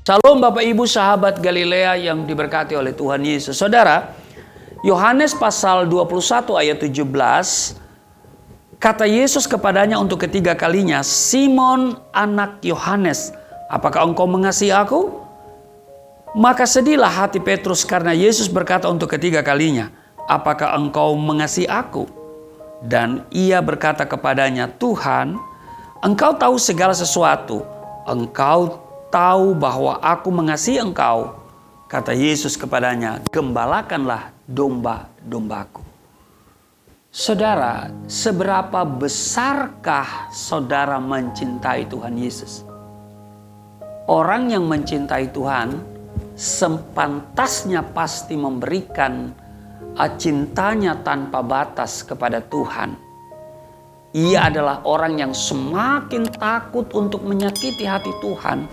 Shalom Bapak Ibu sahabat Galilea yang diberkati oleh Tuhan Yesus. Saudara, Yohanes pasal 21 ayat 17, kata Yesus kepadanya untuk ketiga kalinya, Simon anak Yohanes, apakah engkau mengasihi aku? Maka sedihlah hati Petrus karena Yesus berkata untuk ketiga kalinya, apakah engkau mengasihi aku? Dan ia berkata kepadanya, Tuhan, engkau tahu segala sesuatu, engkau tahu bahwa aku mengasihi engkau. Kata Yesus kepadanya, gembalakanlah domba-dombaku. Saudara, seberapa besarkah saudara mencintai Tuhan Yesus? Orang yang mencintai Tuhan sepantasnya pasti memberikan cintanya tanpa batas kepada Tuhan. Ia adalah orang yang semakin takut untuk menyakiti hati Tuhan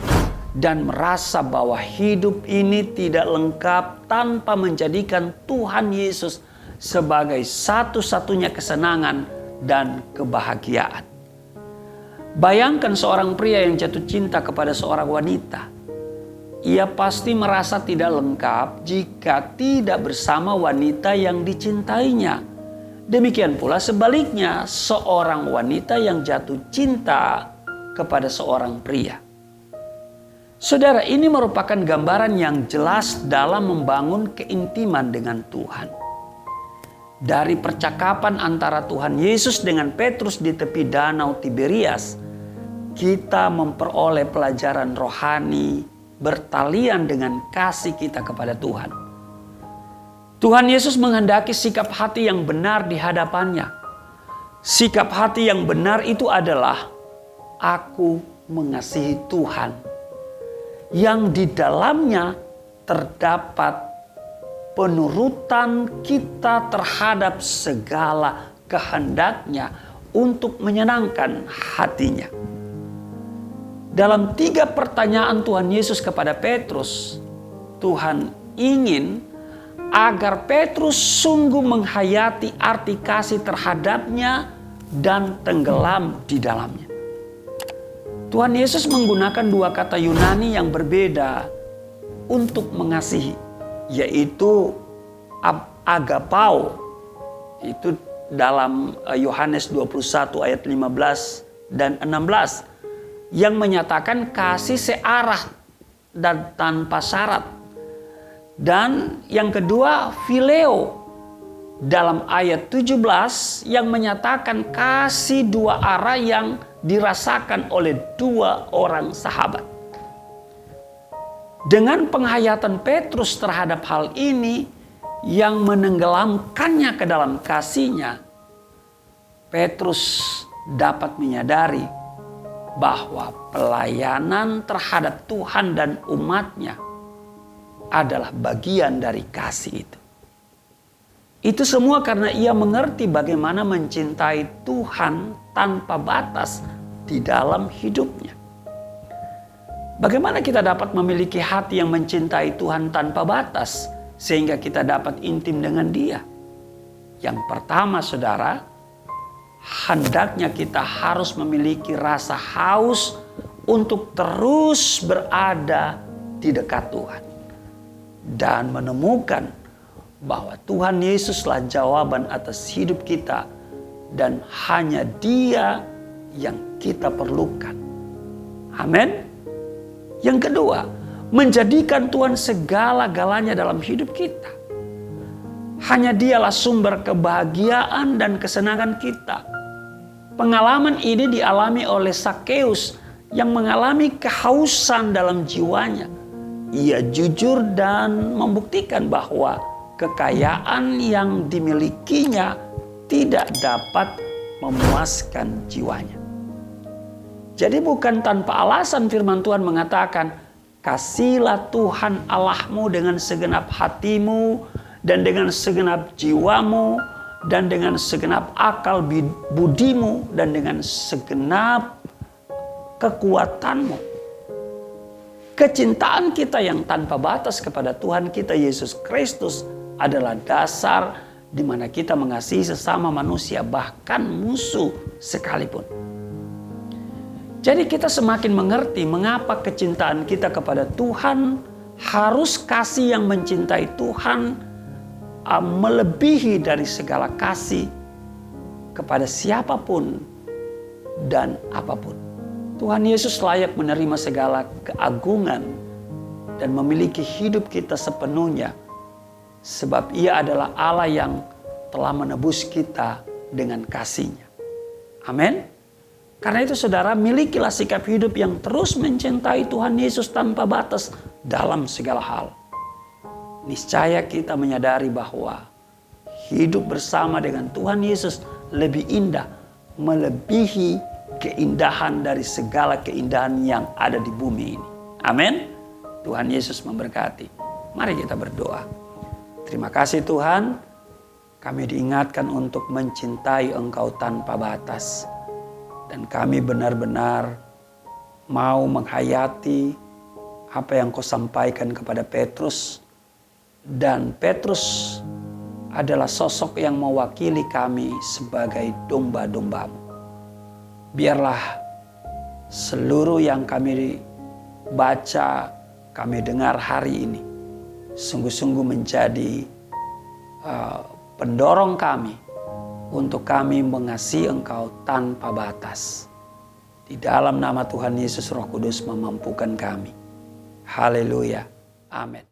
dan merasa bahwa hidup ini tidak lengkap tanpa menjadikan Tuhan Yesus sebagai satu-satunya kesenangan dan kebahagiaan. Bayangkan seorang pria yang jatuh cinta kepada seorang wanita. Ia pasti merasa tidak lengkap jika tidak bersama wanita yang dicintainya. Demikian pula sebaliknya, seorang wanita yang jatuh cinta kepada seorang pria. Saudara, ini merupakan gambaran yang jelas dalam membangun keintiman dengan Tuhan. Dari percakapan antara Tuhan Yesus dengan Petrus di tepi danau Tiberias, kita memperoleh pelajaran rohani bertalian dengan kasih kita kepada Tuhan. Tuhan Yesus menghendaki sikap hati yang benar di hadapannya. Sikap hati yang benar itu adalah aku mengasihi Tuhan, yang di dalamnya terdapat penurutan kita terhadap segala kehendaknya untuk menyenangkan hatinya. Dalam 3 pertanyaan Tuhan Yesus kepada Petrus, Tuhan ingin agar Petrus sungguh menghayati arti kasih terhadapnya dan tenggelam di dalamnya. Tuhan Yesus menggunakan 2 kata Yunani yang berbeda untuk mengasihi, yaitu agapao. Itu dalam Yohanes 21 ayat 15 dan 16 yang menyatakan kasih searah dan tanpa syarat. Dan yang kedua phileo dalam ayat 17 yang menyatakan kasih 2 arah yang dirasakan oleh 2 orang sahabat. Dengan penghayatan Petrus terhadap hal ini yang menenggelamkannya ke dalam kasihnya, Petrus dapat menyadari bahwa pelayanan terhadap Tuhan dan umatnya adalah bagian dari kasih itu. Itu semua karena ia mengerti bagaimana mencintai Tuhan tanpa batas di dalam hidupnya. Bagaimana kita dapat memiliki hati yang mencintai Tuhan tanpa batas sehingga kita dapat intim dengan Dia? Yang pertama, saudara, hendaknya kita harus memiliki rasa haus untuk terus berada di dekat Tuhan dan menemukan bahwa Tuhan Yesuslah jawaban atas hidup kita dan hanya Dia yang kita perlukan. Amin. Yang kedua, menjadikan Tuhan segala-galanya dalam hidup kita. Hanya Dialah sumber kebahagiaan dan kesenangan kita. Pengalaman ini dialami oleh Sakeus yang mengalami kehausan dalam jiwanya. Ia jujur dan membuktikan bahwa kekayaan yang dimilikinya tidak dapat memuaskan jiwanya. Jadi bukan tanpa alasan firman Tuhan mengatakan, kasihilah Tuhan Allahmu dengan segenap hatimu dan dengan segenap jiwamu dan dengan segenap akal budimu dan dengan segenap kekuatanmu. Kecintaan kita yang tanpa batas kepada Tuhan kita Yesus Kristus adalah dasar di mana kita mengasihi sesama manusia, bahkan musuh sekalipun. Jadi kita semakin mengerti mengapa kecintaan kita kepada Tuhan harus kasih yang mencintai Tuhan melebihi dari segala kasih kepada siapapun dan apapun. Tuhan Yesus layak menerima segala keagungan dan memiliki hidup kita sepenuhnya, sebab Ia adalah Allah yang telah menebus kita dengan kasih-Nya. Amin. Karena itu saudara, milikilah sikap hidup yang terus mencintai Tuhan Yesus tanpa batas dalam segala hal. Niscaya kita menyadari bahwa hidup bersama dengan Tuhan Yesus lebih indah, melebihi keindahan dari segala keindahan yang ada di bumi ini. Amin. Tuhan Yesus memberkati. Mari kita berdoa. Terima kasih Tuhan, kami diingatkan untuk mencintai Engkau tanpa batas. Dan kami benar-benar mau menghayati apa yang Kau sampaikan kepada Petrus. Dan Petrus adalah sosok yang mewakili kami sebagai domba-domba-Mu. Biarlah seluruh yang kami baca, kami dengar hari ini sungguh-sungguh menjadi pendorong kami untuk kami mengasihi Engkau tanpa batas. Di dalam nama Tuhan Yesus, Roh Kudus memampukan kami. Haleluya. Amin.